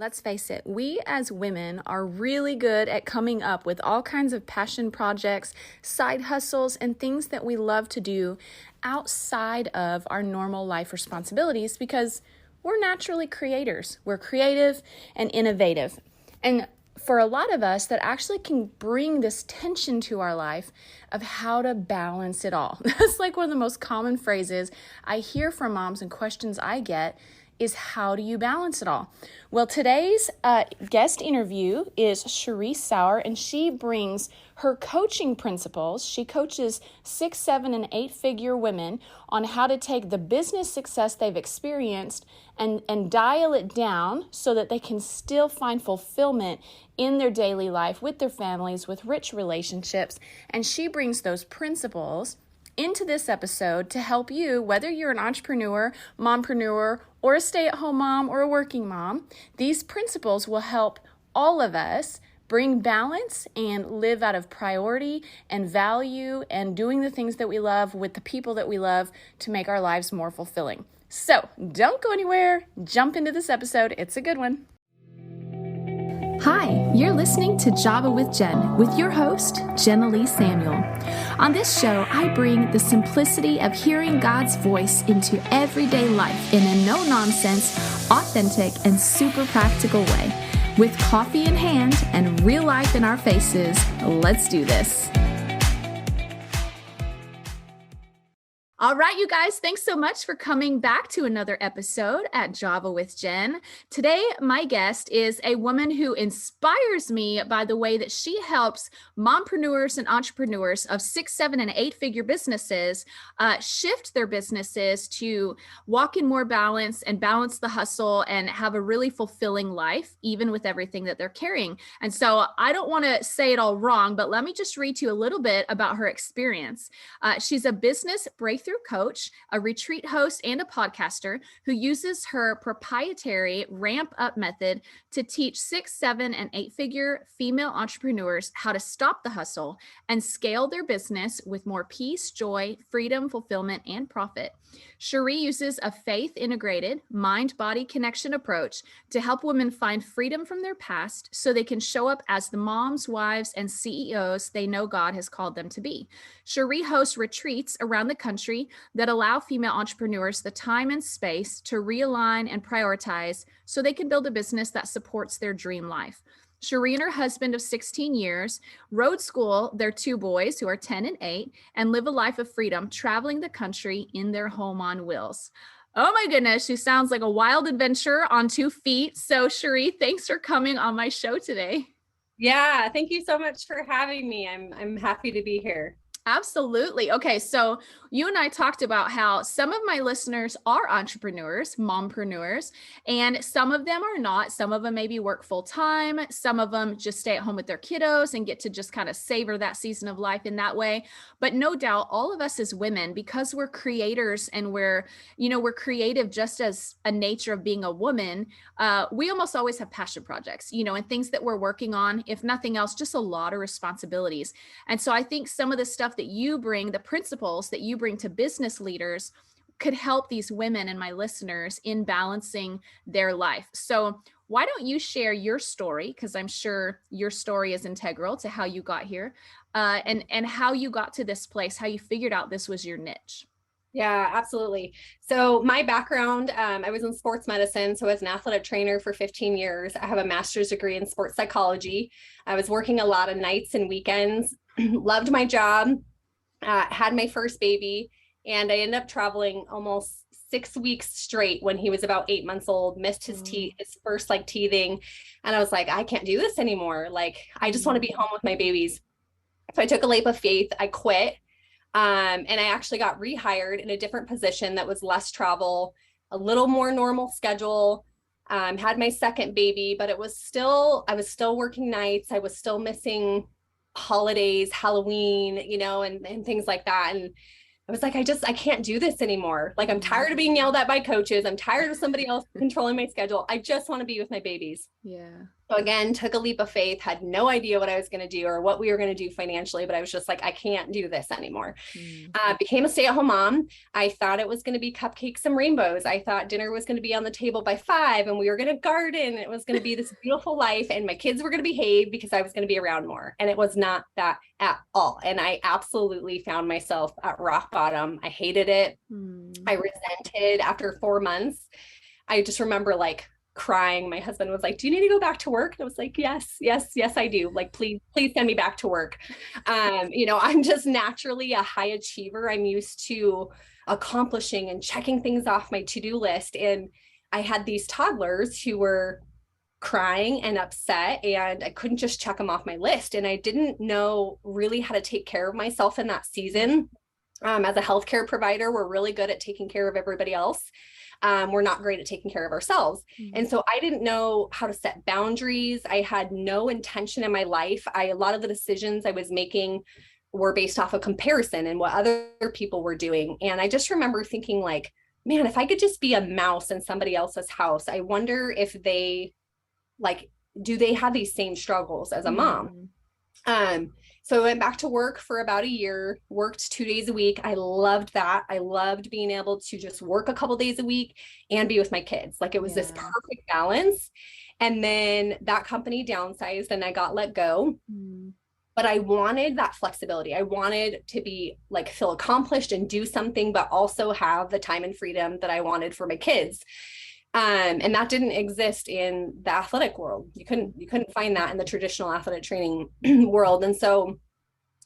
Let's face it, we as women are really good at coming up with all kinds of passion projects, side hustles, and things that we love to do outside of our normal life responsibilities because we're naturally creators. We're creative and innovative. And for a lot of us, that actually can bring this tension to our life of how to balance it all. That's like one of the most common phrases I hear from moms and questions I get is how do you balance it all? Well, today's guest interview is Cheree Sauer, and she brings her coaching principles. She coaches 6, 7, and 8-figure women on how to take the business success they've experienced and dial it down so that they can still find fulfillment in their daily life with their families, with rich relationships. And she brings those principles into this episode to help you, whether you're an entrepreneur, mompreneur, or a stay-at-home mom or a working mom. These principles will help all of us bring balance and live out of priority and value and doing the things that we love with the people that we love to make our lives more fulfilling. So don't go anywhere. Jump into this episode. It's a good one. Hi, you're listening to Java with Jen with your host, Cheree Samuel. On this show, I bring the simplicity of hearing God's voice into everyday life in a no-nonsense, authentic, and super practical way. With coffee in hand and real life in our faces, let's do this. All right, you guys, thanks so much for coming back to another episode at Java with Jen. Today, my guest is a woman who inspires me by the way that she helps mompreneurs and entrepreneurs of 6, 7, and 8-figure businesses shift their businesses to walk in more balance and balance the hustle and have a really fulfilling life, even with everything that they're carrying. And so I don't want to say it all wrong, but let me just read to you a little bit about her experience. She's a business breakthrough coach, a retreat host, and a podcaster who uses her proprietary ramp up method to teach 6, 7, and 8-figure female entrepreneurs how to stop the hustle and scale their business with more peace, joy, freedom, fulfillment, and profit. Cheree uses a faith-integrated mind-body connection approach to help women find freedom from their past so they can show up as the moms, wives, and CEOs they know God has called them to be. Cheree hosts retreats around the country that allow female entrepreneurs the time and space to realign and prioritize so they can build a business that supports their dream life. Cheree and her husband of 16 years roadschool their 2 boys who are 10 and 8 and live a life of freedom, traveling the country in their home on wheels. Oh my goodness, she sounds like a wild adventure on 2 feet. So Cheree, thanks for coming on my show today. Yeah, thank you so much for having me. I'm happy to be here. Absolutely. Okay. So you and I talked about how some of my listeners are entrepreneurs, mompreneurs, and some of them are not. Some of them maybe work full time. Some of them just stay at home with their kiddos and get to just kind of savor that season of life in that way. But no doubt all of us as women, because we're creators and we're creative just as a nature of being a woman, we almost always have passion projects, and things that we're working on, if nothing else, just a lot of responsibilities. And so I think some of the stuff that you bring, the principles that you bring to business leaders could help these women and my listeners in balancing their life. So why don't you share your story? Because I'm sure your story is integral to how you got here and how you got to this place, how you figured out this was your niche. Yeah, absolutely. So my background, I was in sports medicine. So I was an athletic trainer for 15 years. I have a master's degree in sports psychology. I was working a lot of nights and weekends, loved my job, had my first baby, and I ended up traveling almost 6 weeks straight when he was about 8 months old, missed his first teething. And I was like, I can't do this anymore. Like, I just want to be home with my babies. So I took a leap of faith. I quit. And I actually got rehired in a different position that was less travel, a little more normal schedule, had my second baby, but I was still working nights. I was still missing holidays, Halloween, and things like that. And I was like, I can't do this anymore. Like, I'm tired of being yelled at by coaches. I'm tired of somebody else controlling my schedule. I just want to be with my babies. Yeah. So again, took a leap of faith, had no idea what I was going to do or what we were going to do financially, but I was just like, I can't do this anymore. Became a stay-at-home mom. I thought it was going to be cupcakes and rainbows. I thought dinner was going to be on the table by 5 and we were going to garden. It was going to be this beautiful life and my kids were going to behave because I was going to be around more. And it was not that at all. And I absolutely found myself at rock bottom. I hated it. I resented after 4 months. I just remember like crying. My husband was like, do you need to go back to work? And I was like, yes, I do. Like, please send me back to work. I'm just naturally a high achiever. I'm used to accomplishing and checking things off my to-do list. And I had these toddlers who were crying and upset and I couldn't just check them off my list. And I didn't know really how to take care of myself in that season. As a healthcare provider, we're really good at taking care of everybody else. We're not great at taking care of ourselves. And so I didn't know how to set boundaries. I had no intention in my life. A lot of the decisions I was making were based off of comparison and what other people were doing. And I just remember thinking like, man, if I could just be a mouse in somebody else's house, I wonder if they do they have these same struggles as a mom? So I went back to work for about a year, worked 2 days a week. I loved that. I loved being able to just work a couple days a week and be with my kids. Like it was this perfect balance. And then that company downsized and I got let go. But I wanted that flexibility. I wanted to be like, feel accomplished and do something, but also have the time and freedom that I wanted for my kids. And that didn't exist in the athletic world. You couldn't find that in the traditional athletic training world. And so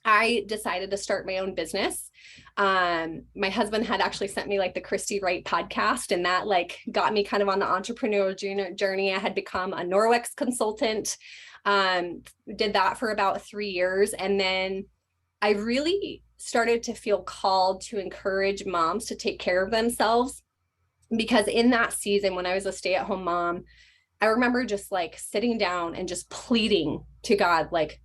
I decided to start my own business. My husband had actually sent me like the Christy Wright podcast, and that like got me kind of on the entrepreneurial journey. I had become a Norwex consultant, did that for about 3 years. And then I really started to feel called to encourage moms to take care of themselves. Because in that season, when I was a stay-at-home mom, I remember just like sitting down and just pleading to God, like,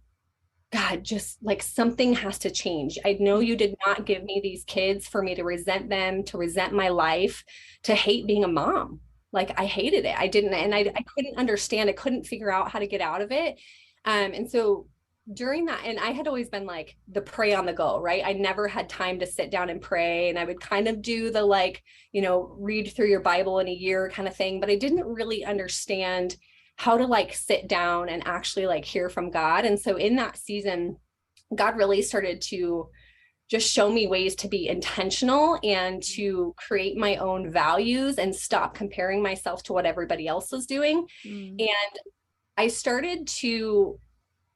God, just like something has to change. I know you did not give me these kids for me to resent them, to resent my life, to hate being a mom. Like I hated it. I didn't, and I couldn't understand. I couldn't figure out how to get out of it. And so during that, and I had always been like the pray on the go, right? I never had time to sit down and pray. And I would kind of do the like, read through your Bible in a year kind of thing, but I didn't really understand how to like sit down and actually like hear from God. And so in that season, God really started to just show me ways to be intentional and to create my own values and stop comparing myself to what everybody else was doing. And I started to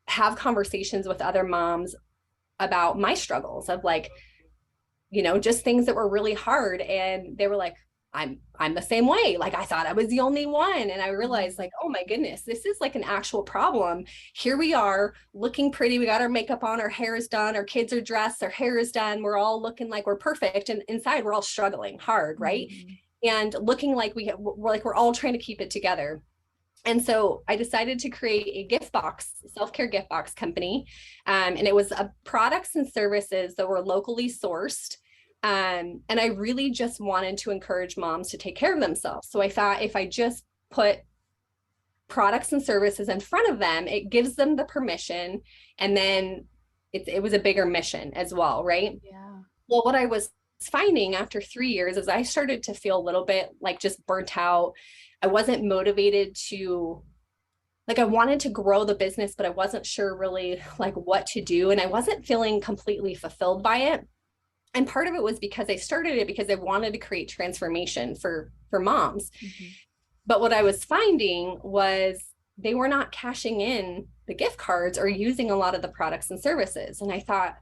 have conversations with other moms about my struggles of like, just things that were really hard. And they were like, I'm the same way. Like I thought I was the only one. And I realized like, oh my goodness, this is like an actual problem. Here we are looking pretty. We got our makeup on, our hair is done, our kids are dressed, our hair is done. We're all looking like we're perfect. And inside we're all struggling hard. Right. And looking like we're all trying to keep it together. And so I decided to create a gift box, self-care gift box company. And it was products and services that were locally sourced. And I really just wanted to encourage moms to take care of themselves. So I thought if I just put products and services in front of them, it gives them the permission. And then it was a bigger mission as well, right? Yeah. Well, what I was finding after 3 years is I started to feel a little bit like just burnt out. I wasn't motivated to, like, I wanted to grow the business, but I wasn't sure really like what to do. And I wasn't feeling completely fulfilled by it. And part of it was because I started it because I wanted to create transformation for moms. But what I was finding was they were not cashing in the gift cards or using a lot of the products and services. And I thought,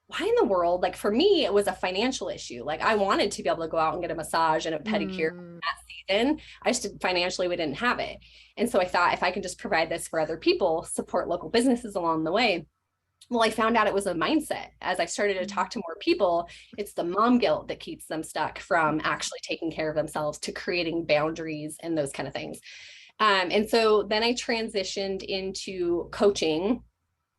why in the world? Like for me, it was a financial issue. Like I wanted to be able to go out and get a massage and a pedicure that season. I just financially, we didn't have it. And so I thought if I can just provide this for other people, support local businesses along the way. Well, I found out it was a mindset. As I started to talk to more people, it's the mom guilt that keeps them stuck from actually taking care of themselves to creating boundaries and those kind of things. And so then I transitioned into coaching.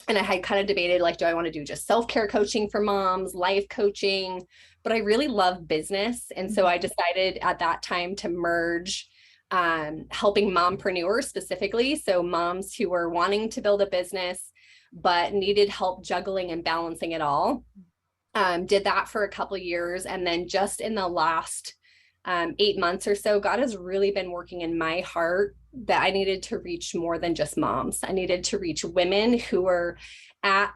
And I had kind of debated, like, do I want to do just self-care coaching for moms, life coaching? But I really love business. And so I decided at that time to merge helping mompreneurs specifically. So moms who were wanting to build a business, but needed help juggling and balancing it all. Did that for a couple of years. And then just in the last 8 months or so, God has really been working in my heart that I needed to reach more than just moms. I needed to reach women who were at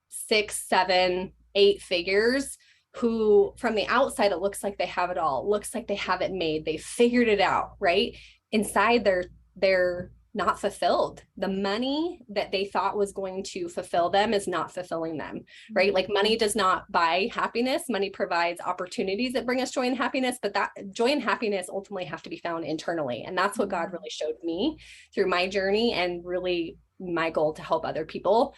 6, 7, 8 figures, who from the outside, it looks like they have it all. It looks like they have it made. They figured it out, right? Inside, they're not fulfilled. The money that they thought was going to fulfill them is not fulfilling them, right? Like money does not buy happiness. Money provides opportunities that bring us joy and happiness, but that joy and happiness ultimately have to be found internally. And that's what God really showed me through my journey, and really my goal to help other people.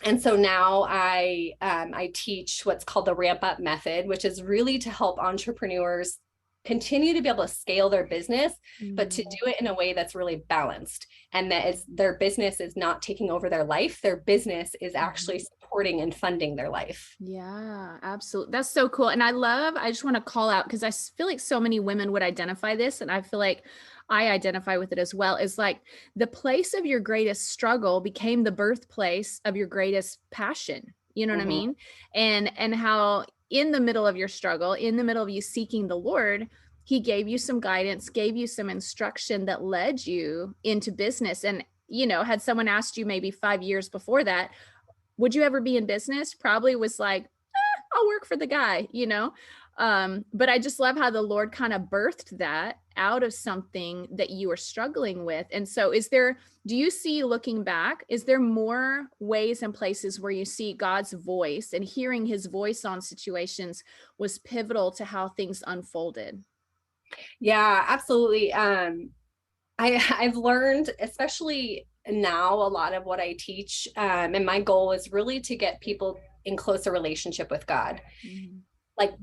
And so now I teach what's called the ramp up method, which is really to help entrepreneurs continue to be able to scale their business, but to do it in a way that's really balanced, and that is their business is not taking over their life. Their business is actually supporting and funding their life. Yeah, absolutely. That's so cool. And I just want to call out, because I feel like so many women would identify this, and I feel like I identify with it as well, is like the place of your greatest struggle became the birthplace of your greatest passion. You know what I mean? And how in the middle of your struggle, in the middle of you seeking the Lord, he gave you some guidance, gave you some instruction that led you into business. And, you know, had someone asked you maybe 5 years before that, would you ever be in business? Probably was like, I'll work for the guy, you know? But I just love how the Lord kind of birthed that out of something that you were struggling with. And so do you see, looking back, is there more ways and places where you see God's voice and hearing his voice on situations was pivotal to how things unfolded? Yeah, absolutely. I've learned, especially now, a lot of what I teach, and my goal is really to get people in closer relationship with God. Like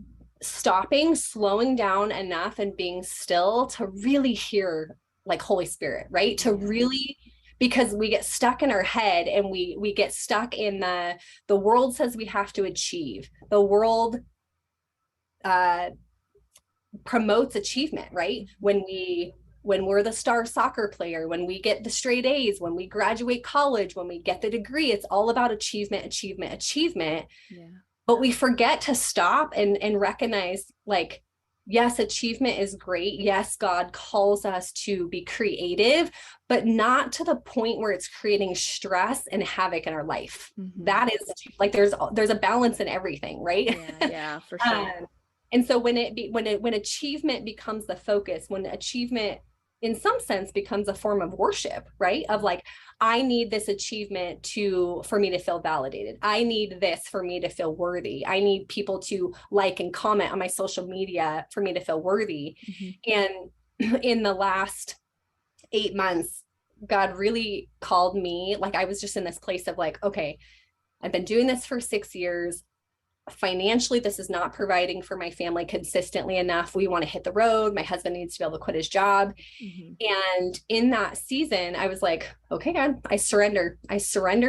slowing down enough and being still to really hear like Holy Spirit, right? To really, because we get stuck in our head, and we get stuck in the world says we have to achieve. The world promotes achievement, right? When we're the star soccer player, when we get the straight A's, when we graduate college, when we get the degree, it's all about achievement, achievement, achievement. Yeah. But we forget to stop and recognize, like, yes, achievement is great. Yes, God calls us to be creative, but not to the point where it's creating stress and havoc in our life. That is like, there's a balance in everything, right? Yeah, for sure. And so when achievement becomes the focus, when achievement in some sense becomes a form of worship, right? Of like, I need this achievement for me to feel validated. I need this for me to feel worthy. I need people to like and comment on my social media for me to feel worthy. And in the last 8 months, God really called me. Like, I was just in this place of like, okay, I've been doing this for 6 years. Financially, this is not providing for my family consistently enough. We want to hit the road. My husband needs to be able to quit his job. And in that season, I was like, okay, God, I surrender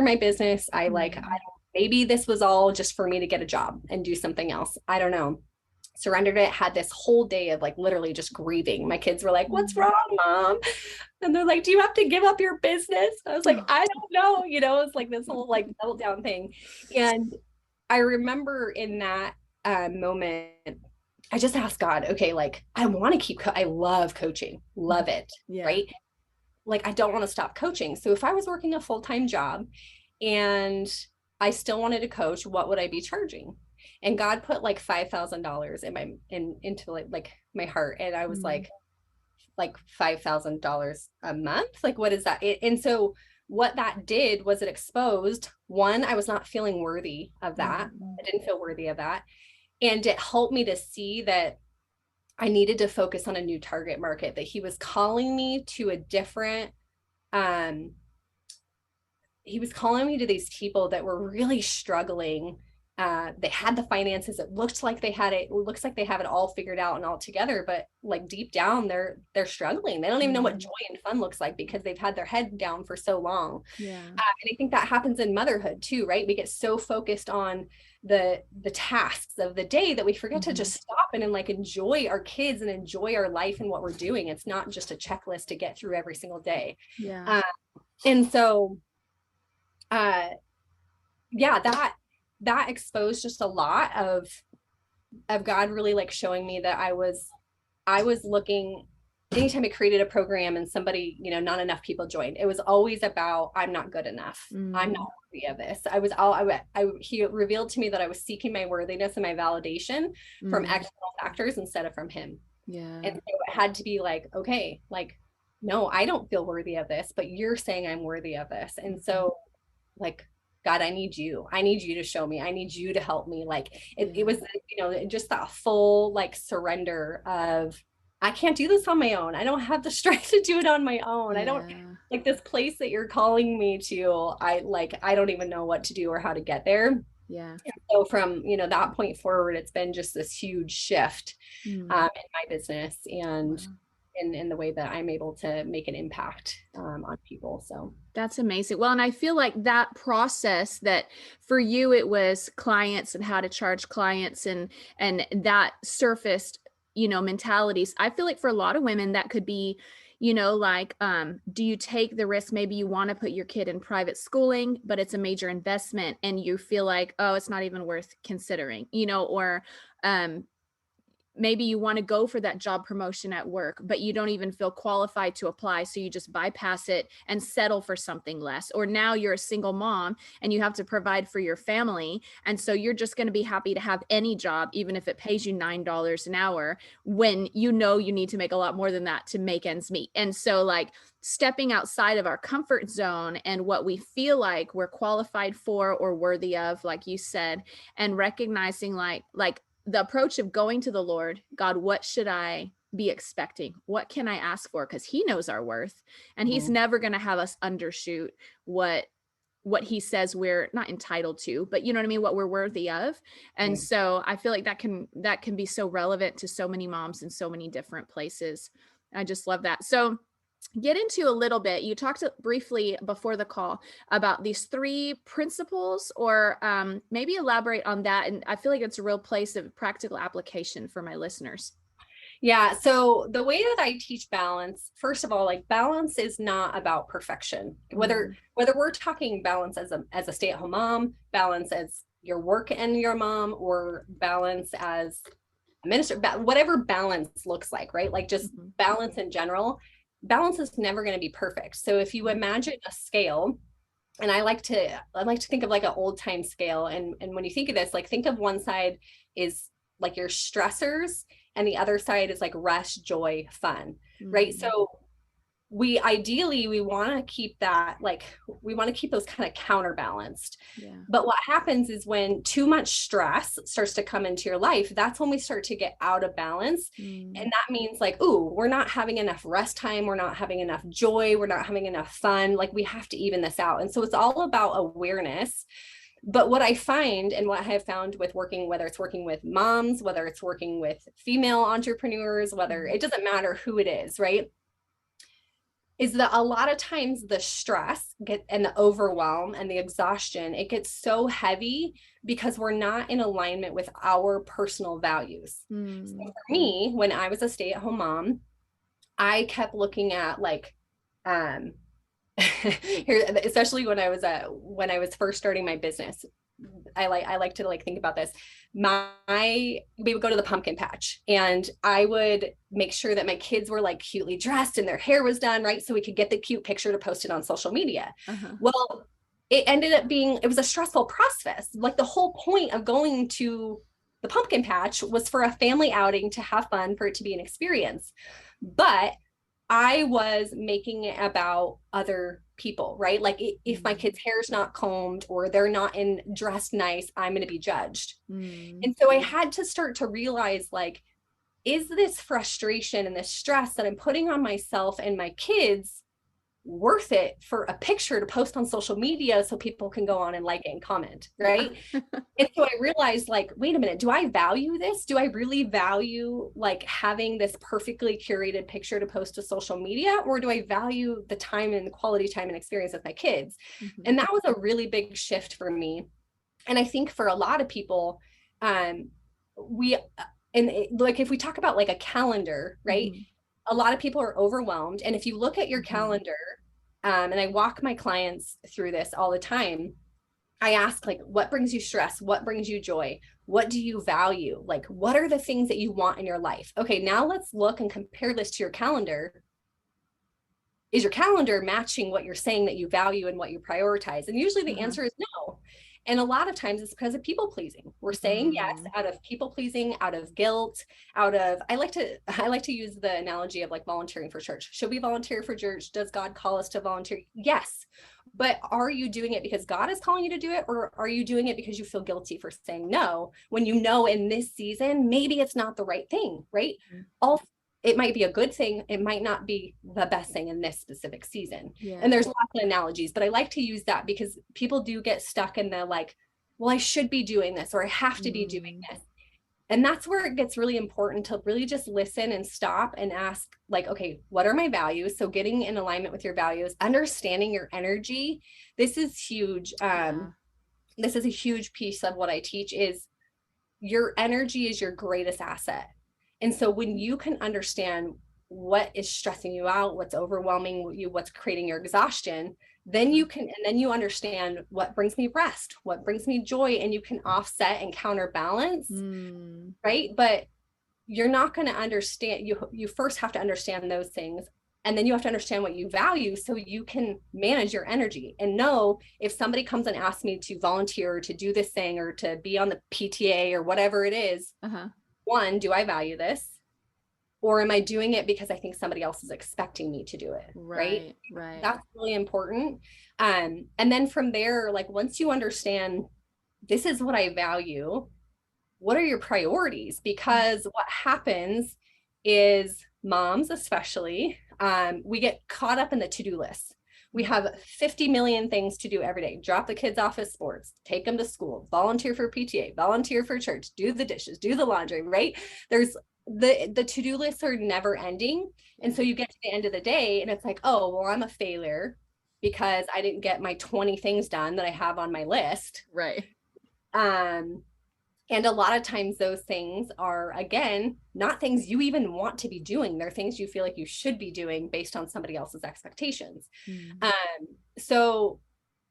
my business. Maybe this was all just for me to get a job and do something else. I don't know. Surrendered it, had this whole day of like literally just grieving. My kids were like, what's wrong, Mom? And they're like, do you have to give up your business? I was like, I don't know. You know, it's like this whole like meltdown thing. And I remember in that moment, I just asked God, okay, like, I want to I love coaching, love it, right? Like, I don't want to stop coaching. So if I was working a full-time job and I still wanted to coach, what would I be charging? And God put like $5,000 into like my heart. And I was like $5,000 a month. Like, what is that? And so what that did was it exposed, one, I was not feeling worthy of that. I didn't feel worthy of that. And it helped me to see that I needed to focus on a new target market, that he was calling me to a different, he was calling me to these people that were really struggling They had the finances. It looks like they had it. It looks like they have it all figured out and all together, but like deep down, they're struggling. They don't even know what joy and fun looks like because they've had their head down for so long. Yeah. And I think that happens in motherhood too, right? We get so focused on the tasks of the day that we forget to just stop and like enjoy our kids and enjoy our life and what we're doing. It's not just a checklist to get through every single day. Yeah. And so, yeah, that exposed just a lot of God really like showing me that I was looking, anytime I created a program and somebody, you know, not enough people joined, it was always about, I'm not good enough. I'm not worthy of this. He revealed to me that I was seeking my worthiness and my validation from external factors instead of from him. Yeah. And so it had to be like, okay, like, no, I don't feel worthy of this, but you're saying I'm worthy of this. And so like, God, I need you to show me, I need you to help me. Like it was, you know, just that full like surrender of, I can't do this on my own. I don't have the strength to do it on my own. I don't like this place that you're calling me to. I don't even know what to do or how to get there. Yeah. And so from, you know, that point forward, it's been just this huge shift in my business and in the way that I'm able to make an impact on people. So that's amazing. Well, and I feel like that process that for you, it was clients and how to charge clients and that surfaced, you know, mentalities. I feel like for a lot of women that could be, you know, like, do you take the risk? Maybe you want to put your kid in private schooling, but it's a major investment and you feel like, oh, it's not even worth considering, you know, or, maybe you want to go for that job promotion at work, but you don't even feel qualified to apply. So you just bypass it and settle for something less. Or now you're a single mom and you have to provide for your family. And so you're just going to be happy to have any job, even if it pays you $9 an hour, when you know you need to make a lot more than that to make ends meet. And so like stepping outside of our comfort zone and what we feel like we're qualified for or worthy of, like you said, and recognizing like the approach of going to the Lord, God, what should I be expecting? What can I ask for? Because he knows our worth and he's never going to have us undershoot what he says we're not entitled to, but you know what I mean? What we're worthy of. And so I feel like that can be so relevant to so many moms in so many different places. I just love that. So get into a little bit. You talked briefly before the call about these 3 principles, or maybe elaborate on that. And I feel like it's a real place of practical application for my listeners. Yeah. So the way that I teach balance, first of all, like balance is not about perfection. Whether we're talking balance as a stay-at-home mom, balance as your work and your mom, or balance as a minister, whatever balance looks like, right? Like just balance in general. Balance is never going to be perfect. So if you imagine a scale, and I like to think of like an old time scale. And when you think of this, like think of one side is like your stressors and the other side is like rest, joy, fun, right? So we want to keep that, like we want to keep those kind of counterbalanced. But what happens is when too much stress starts to come into your life, that's when we start to get out of balance. And that means like, ooh, we're not having enough rest time, we're not having enough joy, we're not having enough fun. Like we have to even this out. And so it's all about awareness. But what I find and what I have found with working, whether it's working with moms, whether it's working with female entrepreneurs, whether it doesn't matter who it is, right? Is that a lot of times the stress and the overwhelm and the exhaustion, it gets so heavy because we're not in alignment with our personal values. So for me, when I was a stay-at-home mom, I kept looking at like, here, especially when I was first starting my business, I like to like think about this. We would go to the pumpkin patch and I would make sure that my kids were like cutely dressed and their hair was done right so we could get the cute picture to post it on social media. Well, it ended up being, it was a stressful process. Like the whole point of going to the pumpkin patch was for a family outing to have fun, for it to be an experience. But I was making it about other people, right? Like if my kid's hair's not combed or they're not dressed nice, I'm going to be judged. And so I had to start to realize, like, is this frustration and this stress that I'm putting on myself and my kids worth it for a picture to post on social media so people can go on and like it and comment, right? Yeah. And so I realized, like, wait a minute, do I value this? Do I really value like having this perfectly curated picture to post to social media? Or do I value the time and quality time and experience with my kids? Mhm. And that was a really big shift for me. And I think for a lot of people, we, and like, if we talk about like a calendar, right? Mhm. A lot of people are overwhelmed. And if you look at your Mhm. calendar, and I walk my clients through this all the time, I ask, like, what brings you stress? What brings you joy? What do you value? Like, what are the things that you want in your life? Okay, now let's look and compare this to your calendar. Is your calendar matching what you're saying that you value and what you prioritize? And usually the Uh-huh. answer is no. And a lot of times it's because of people pleasing. We're saying yes Mm. out of people pleasing, out of guilt, out of, I like to use the analogy of like volunteering for church. Should we volunteer for church? Does God call us to volunteer? Yes. But are you doing it because God is calling you to do it? Or are you doing it because you feel guilty for saying no when you know in this season, maybe it's not the right thing, right? Mhm. All, it might be a good thing. It might not be the best thing in this specific season. And Yeah. there's lots of analogies, but I like to use that because people do get stuck in the like, well, I should be doing this or I have to be doing Mm. this. And that's where it gets really important to really just listen and stop and ask, like, okay, what are my values? So getting in alignment with your values, understanding your energy. This is huge. Yeah. This is a huge piece of what I teach is your energy is your greatest asset. And so when you can understand what is stressing you out, what's overwhelming you, what's creating your exhaustion, then you can, and then you understand what brings me rest, what brings me joy, and you can offset and counterbalance, Mm. right? But you're not going to understand, you first have to understand those things, and then you have to understand what you value so you can manage your energy and know if somebody comes and asks me to volunteer or to do this thing or to be on the PTA or whatever it is. Uh-huh. One, do I value this? Or am I doing it because I think somebody else is expecting me to do it? Right. Right. Right. That's really important. And then from there, like once you understand this is what I value, what are your priorities? Because what happens is moms, especially, we get caught up in the to-do list. We have 50 million things to do every day. Drop the kids off at sports, take them to school, volunteer for PTA, volunteer for church, do the dishes, do the laundry, right? There's the to-do lists are never ending. And so you get to the end of the day and it's like, oh, well, I'm a failure because I didn't get my 20 things done that I have on my list. Right. Um, and a lot of times those things are, again, not things you even want to be doing. They're things you feel like you should be doing based on somebody else's expectations. Mm. So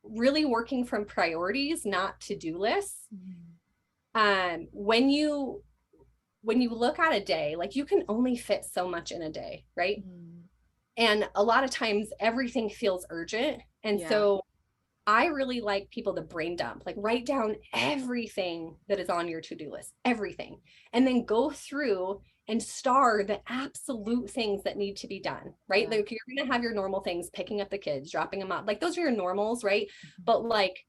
really working from priorities, not to-do lists. When you look at a day, like you can only fit so much in a day, right? Mm. And a lot of times everything feels urgent. And Yeah. so I really like people to brain dump, like write down everything that is on your to-do list, everything, and then go through and star the absolute things that need to be done, right? Yeah. Like you're going to have your normal things, picking up the kids, dropping them off, like those are your normals, right? But like,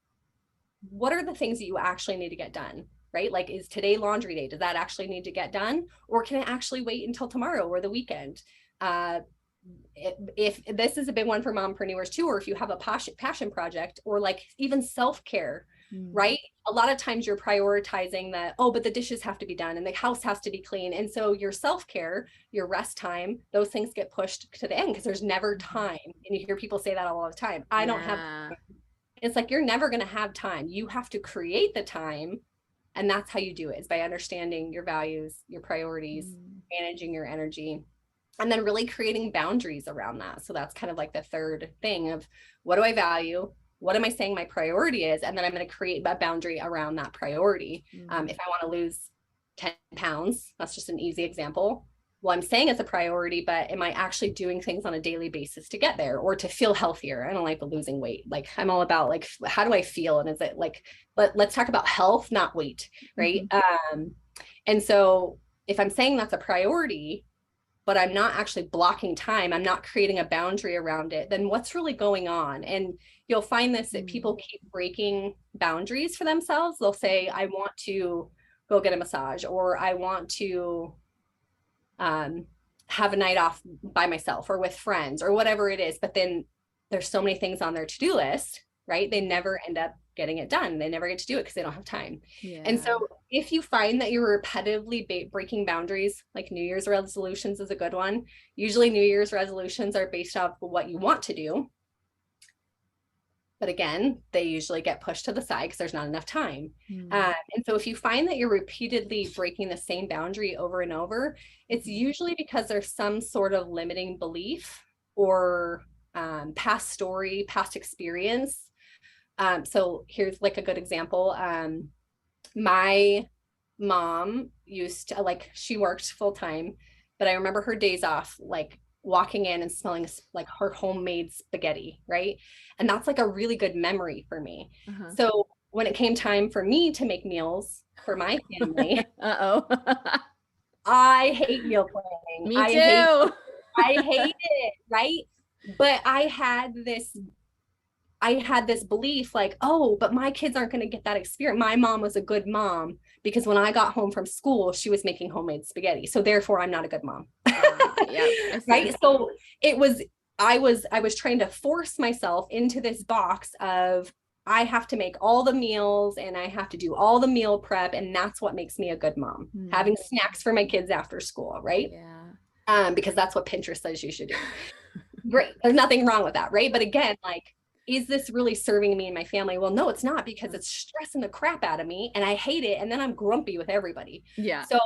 what are the things that you actually need to get done? Right? Like, is today laundry day? Does that actually need to get done? Or can it actually wait until tomorrow or the weekend? If this is a big one for mompreneurs too, or if you have a passion project or like even self-care, Mm. right? A lot of times you're prioritizing that, oh, but the dishes have to be done and the house has to be clean. And so your self-care, your rest time, those things get pushed to the end because there's never time. And you hear people say that all the time. I don't have Yeah. time. It's like you're never going to have time. You have to create the time. And that's how you do it, is by understanding your values, your priorities, Mm. managing your energy, and then really creating boundaries around that. So that's kind of like the third thing of what do I value? What am I saying my priority is? And then I'm going to create a boundary around that priority. Mm. If I want to lose 10 pounds, that's just an easy example. Well, I'm saying it's a priority, but am I actually doing things on a daily basis to get there or to feel healthier? I don't like losing weight. Like I'm all about like, how do I feel? And is it like, let's talk about health, not weight, right? Mm-hmm. And so if I'm saying that's a priority, but I'm not actually blocking time, I'm not creating a boundary around it, then what's really going on? And you'll find this that people keep breaking boundaries for themselves. They'll say, I want to go get a massage, or I want to have a night off by myself or with friends or whatever it is. But then there's so many things on their to-do list, right? They never end up getting it done. They never get to do it because they don't have time. Yeah. And so if you find that you're repetitively breaking boundaries, like New Year's resolutions is a good one. Usually New Year's resolutions are based off what you want to do. But again, they usually get pushed to the side because there's not enough time. And so if you find that you're repeatedly breaking the same boundary over and over, it's usually because there's some sort of limiting belief or past story, past experience. So here's like a good example. My mom used to, like, she worked full time, but I remember her days off, like walking in and smelling like her homemade spaghetti, right? And that's like a really good memory for me. So when it came time for me to make meals for my family, I hate meal planning. Me too. I hate it, right? But I had this belief like, oh, but my kids aren't going to get that experience. My mom was a good mom because when I got home from school, she was making homemade spaghetti. So therefore I'm not a good mom. Right. So I was trying to force myself into this box of, I have to make all the meals and I have to do all the meal prep. And that's what makes me a good mom, having snacks for my kids after school. Right. Yeah. Because that's what Pinterest says you should do. Great. There's nothing wrong with that. Right. But again, like, is this really serving me and my family? Well, no, it's not, because it's stressing the crap out of me and I hate it. And then I'm grumpy with everybody. Yeah. So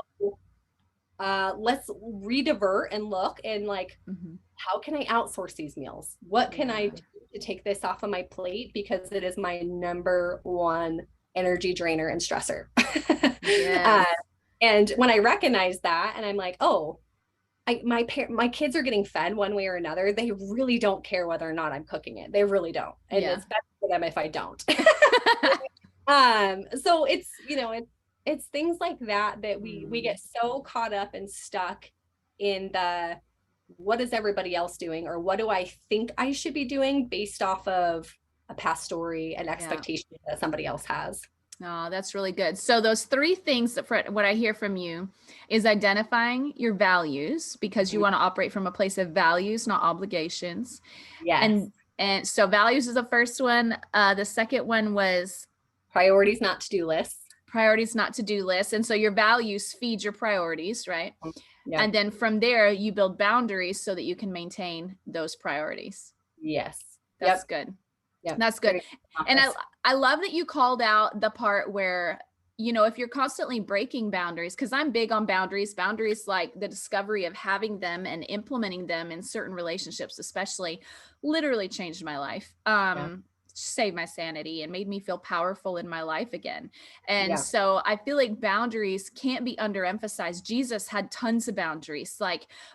let's redivert and look and like, how can I outsource these meals? What can I do to take this off of my plate? Because it is my number one energy drainer and stressor. And when I recognize that and I'm like, oh, my kids are getting fed one way or another. They really don't care whether or not I'm cooking it. They really don't. And it's better for them if I don't. So it's, it's things like that we get so caught up and stuck in the, what is everybody else doing? Or what do I think I should be doing based off of a past story and expectation that somebody else has. Oh, that's really good. So those three things that, what I hear from you is identifying your values, because you want to operate from a place of values, not obligations. Yes. And so values is the first one. The second one was priorities, not to-do lists. Priorities, not to-do lists. And so your values feed your priorities, right? Yeah. And then from there, you build boundaries so that you can maintain those priorities. Yes. That's good. Yeah, that's good. And I love that you called out the part where, if you're constantly breaking boundaries, because I'm big on boundaries, like the discovery of having them and implementing them in certain relationships, especially, literally changed my life. Saved my sanity and made me feel powerful in my life again. And so I feel like boundaries can't be underemphasized. Jesus had tons of boundaries,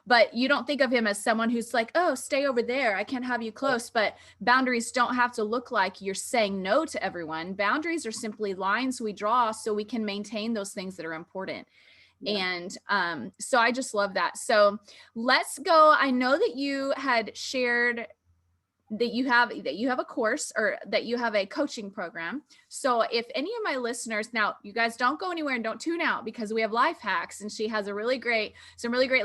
but you don't think of him as someone who's like, oh, stay over there, I can't have you close. But boundaries don't have to look like you're saying no to everyone. Boundaries are simply lines we draw so we can maintain those things that are important. And so I just love that. So let's go. I know that you had shared that you have a course, or that you have a coaching program. So if any of my listeners, now you guys don't go anywhere and don't tune out, because we have life hacks and she has some really great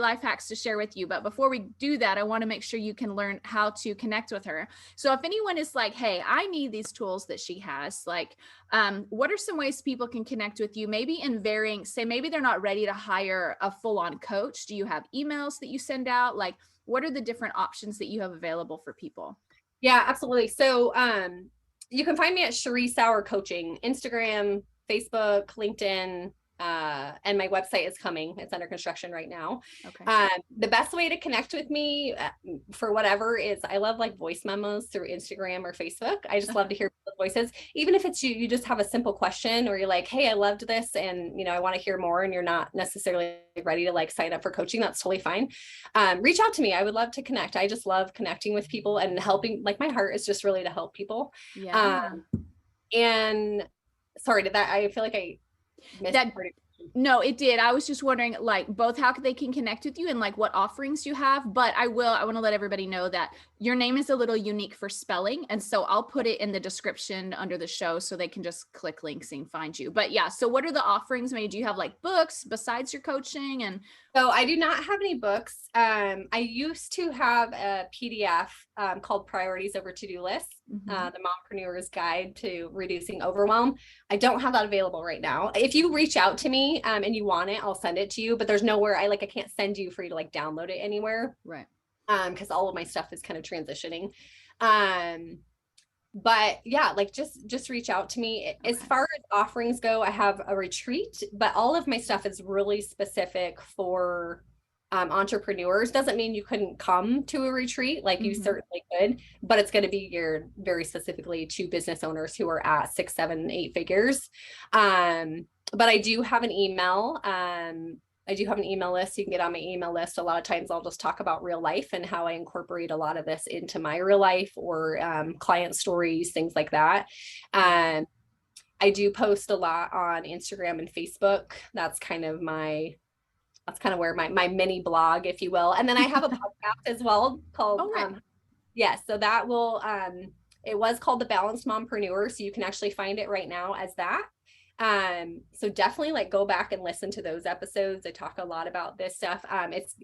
life hacks to share with you. But before we do that, I want to make sure you can learn how to connect with her. So if anyone is like, hey, I need these tools that she has, what are some ways people can connect with you? Maybe in varying, say maybe they're not ready to hire a full-on coach. Do you have emails that you send out? What are the different options that you have available for people? Yeah, absolutely. So you can find me at Cheree Sauer Coaching, Instagram, Facebook, LinkedIn, and my website is coming. It's under construction right now. Okay. The best way to connect with me for whatever is, I love voice memos through Instagram or Facebook. I just love to hear people's voices. Even if it's you just have a simple question, or you're like, hey, I loved this, and I want to hear more, and you're not necessarily ready to sign up for coaching, that's totally fine. Reach out to me. I would love to connect. I just love connecting with people and helping. My heart is just really to help people. And sorry, I feel like I missed that. No, it did. I was just wondering, like, both how they can connect with you and like what offerings you have. But I want to let everybody know that your name is a little unique for spelling. And so I'll put it in the description under the show so they can just click links and find you. But yeah, so what are the offerings? Maybe do you have like books besides your coaching? And So I do not have any books. I used to have a PDF called Priorities Over To-Do Lists, the Mompreneur's Guide to Reducing Overwhelm. I don't have that available right now. If you reach out to me and you want it, I'll send it to you, but there's nowhere I can't send you for you to like download it anywhere. Right. Because all of my stuff is kind of transitioning. But yeah, like just reach out to me. Okay. As far as offerings go, I have a retreat, but all of my stuff is really specific for entrepreneurs. Doesn't mean you couldn't come to a retreat, like you certainly could, but it's going to be geared very specifically to business owners who are at 6, 7, 8 figures. But I do have an email. I do have an email list. You can get on my email list. A lot of times I'll just talk about real life and how I incorporate a lot of this into my real life or client stories, things like that. I do post a lot on Instagram and Facebook. That's kind of where my mini blog, if you will. And then I have a podcast as well called, so that will, it was called The Balanced Mompreneur. So you can actually find it right now as that. So definitely like go back and listen to those episodes. I talk a lot about this stuff.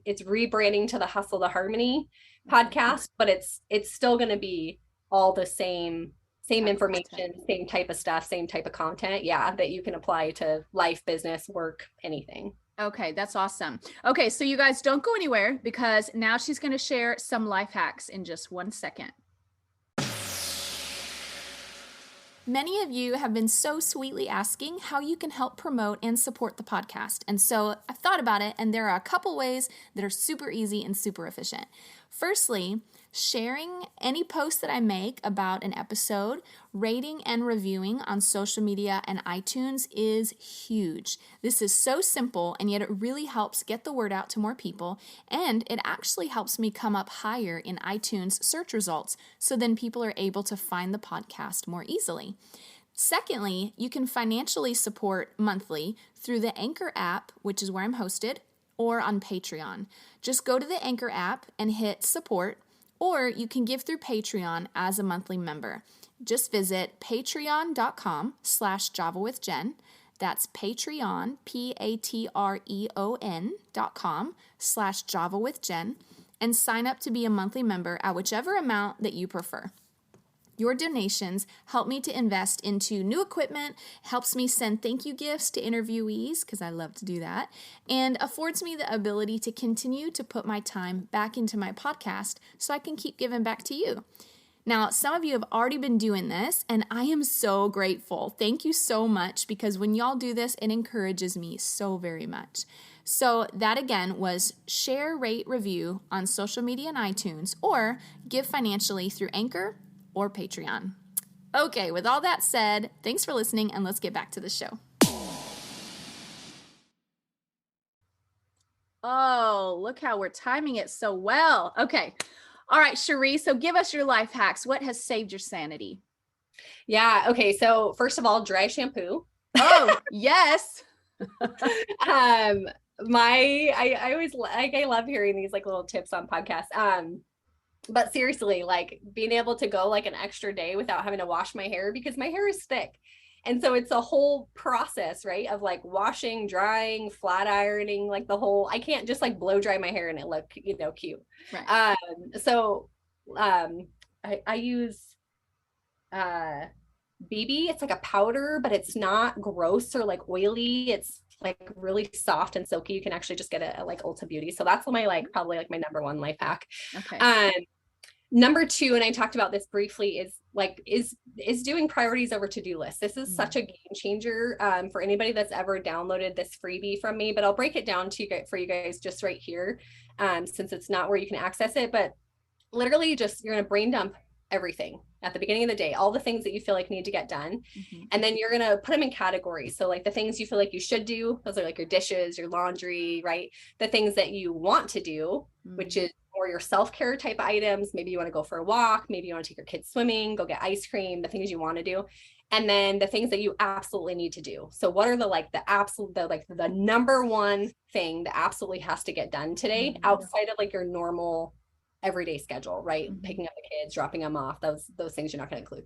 It's rebranding to the Hustle to Harmony podcast, but it's still going to be all the same information, same type of stuff, same type of content. Yeah. That you can apply to life, business, work, anything. Okay. That's awesome. Okay. So you guys don't go anywhere because now she's going to share some life hacks in just 1 second. Many of you have been so sweetly asking how you can help promote and support the podcast. And so I've thought about it, and there are a couple ways that are super easy and super efficient. Firstly, sharing any post that I make about an episode, rating and reviewing on social media and iTunes is huge. This is so simple, and yet it really helps get the word out to more people, and it actually helps me come up higher in iTunes search results, so then people are able to find the podcast more easily. Secondly, you can financially support monthly through the Anchor app, which is where I'm hosted, or on Patreon. Just go to the Anchor app and hit support, or you can give through Patreon as a monthly member. Just visit patreon.com/JavaWithJen. That's Patreon, patreon.com/JavaWithJen, and sign up to be a monthly member at whichever amount that you prefer. Your donations help me to invest into new equipment, helps me send thank you gifts to interviewees, because I love to do that, and affords me the ability to continue to put my time back into my podcast so I can keep giving back to you. Now, some of you have already been doing this, and I am so grateful. Thank you so much, because when y'all do this, it encourages me so very much. So that again was share, rate, review on social media and iTunes, or give financially through Anchor or Patreon. Okay, with all that said, thanks for listening, and let's get back to the show. Oh, look how we're timing it so well. Okay. All right, Cheree, so give us your life hacks. What has saved your sanity? Yeah. Okay. So first of all, dry shampoo. Oh, yes. I always I love hearing these like little tips on podcasts. But seriously, like being able to go like an extra day without having to wash my hair, because my hair is thick. And so it's a whole process, right? Of like washing, drying, flat ironing, like the whole, I can't just like blow dry my hair and it look, cute. Right. I use, BB. It's like a powder, but it's not gross or like oily. It's like really soft and silky. You can actually just get it at like Ulta Beauty. So that's my probably like my number one life hack. Okay. Number two, and I talked about this briefly, is doing priorities over to-do lists. This is such a game changer for anybody that's ever downloaded this freebie from me, but I'll break it down for you guys just right here, since it's not where you can access it. But literally just, you're going to brain dump everything at the beginning of the day, all the things that you feel like need to get done. And then you're going to put them in categories. So like the things you feel like you should do, those are like your dishes, your laundry, right? The things that you want to do, which is more your self-care type items. Maybe you want to go for a walk. Maybe you want to take your kids swimming, go get ice cream, the things you want to do. And then the things that you absolutely need to do. So what are the number one thing that absolutely has to get done today outside of like your normal everyday schedule, right? Picking up the kids, dropping them off, those things you're not going to include.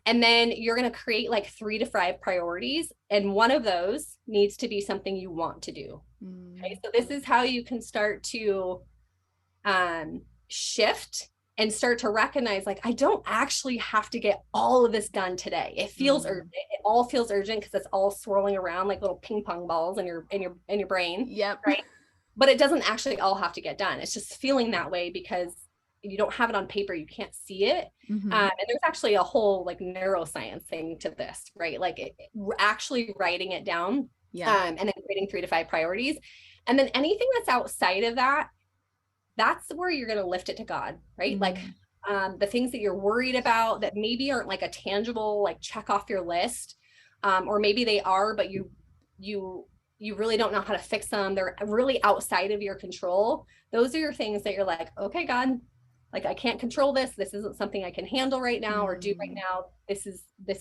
And then you're going to create like 3 to 5 priorities. And one of those needs to be something you want to do. Okay. So this is how you can start to shift and start to recognize, like, I don't actually have to get all of this done today. It feels urgent. It all feels urgent because it's all swirling around like little ping pong balls in your brain. Yep. Right. But it doesn't actually all have to get done. It's just feeling that way because you don't have it on paper. You can't see it. And there's actually a whole like neuroscience thing to this, right? Like actually writing it down and then creating 3 to 5 priorities. And then anything that's outside of that, that's where you're going to lift it to God, right? Like the things that you're worried about that maybe aren't like a tangible, like check off your list. Or maybe they are, but you really don't know how to fix them. They're really outside of your control. Those are your things that you're like, okay, God, like I can't control this. This isn't something I can handle right now or do right now. This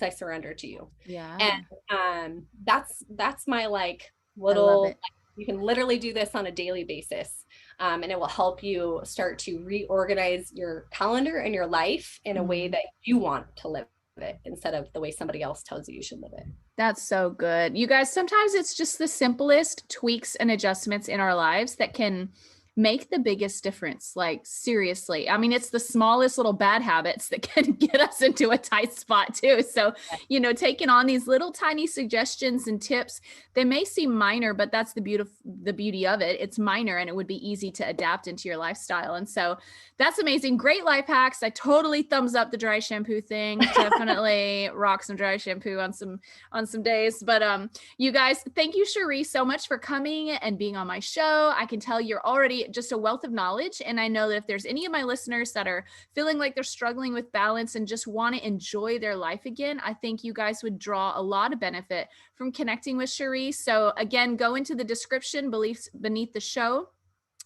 I surrender to you. Yeah. And that's my like little, like, you can literally do this on a daily basis. And it will help you start to reorganize your calendar and your life in a way that you want to live it instead of the way somebody else tells you should live it. That's so good. You guys, sometimes it's just the simplest tweaks and adjustments in our lives that can make the biggest difference. Like seriously, I mean, it's the smallest little bad habits that can get us into a tight spot too. So, taking on these little tiny suggestions and tips, they may seem minor, but that's the beauty of it. It's minor and it would be easy to adapt into your lifestyle. And so that's amazing. Great life hacks. I totally thumbs up the dry shampoo thing. Definitely rock some dry shampoo on some days. But you guys, thank you, Cheree, so much for coming and being on my show. I can tell you're already just a wealth of knowledge. And I know that if there's any of my listeners that are feeling like they're struggling with balance and just want to enjoy their life again, I think you guys would draw a lot of benefit from connecting with Cheree. So again, go into the description beneath the show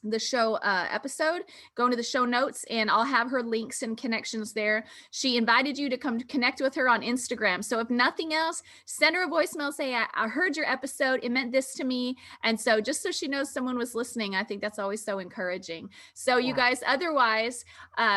episode, go into the show notes and I'll have her links and connections there. She invited you to come connect with her on Instagram. So if nothing else, send her a voicemail, say, I heard your episode. It meant this to me. And so just so she knows someone was listening, I think that's always so encouraging. So you guys, otherwise,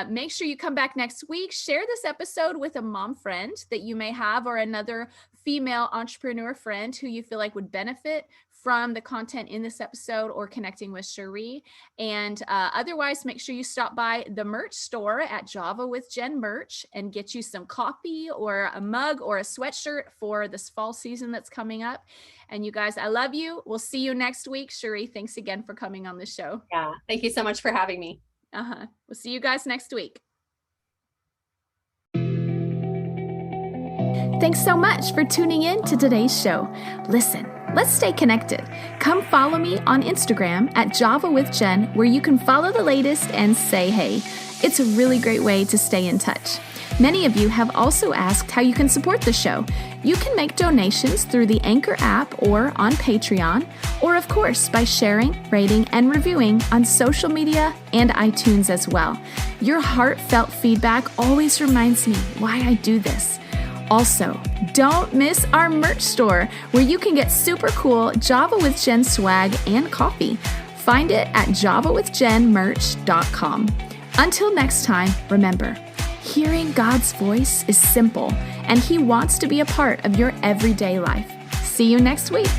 make sure you come back next week, share this episode with a mom friend that you may have, or another female entrepreneur friend who you feel like would benefit from the content in this episode or connecting with Cheree. And otherwise, make sure you stop by the merch store at Java with Jen merch and get you some coffee or a mug or a sweatshirt for this fall season that's coming up. And you guys, I love you. We'll see you next week. Cheree, thanks again for coming on the show. Yeah, thank you so much for having me. We'll see you guys next week. Thanks so much for tuning in to today's show. Listen, let's stay connected. Come follow me on Instagram at Java with Jen, where you can follow the latest and say hey. It's a really great way to stay in touch. Many of you have also asked how you can support the show. You can make donations through the Anchor app or on Patreon, or of course by sharing, rating, and reviewing on social media and iTunes as well. Your heartfelt feedback always reminds me why I do this. Also, don't miss our merch store where you can get super cool Java with Jen swag and coffee. Find it at javawithjenmerch.com. Until next time, remember, hearing God's voice is simple, and He wants to be a part of your everyday life. See you next week.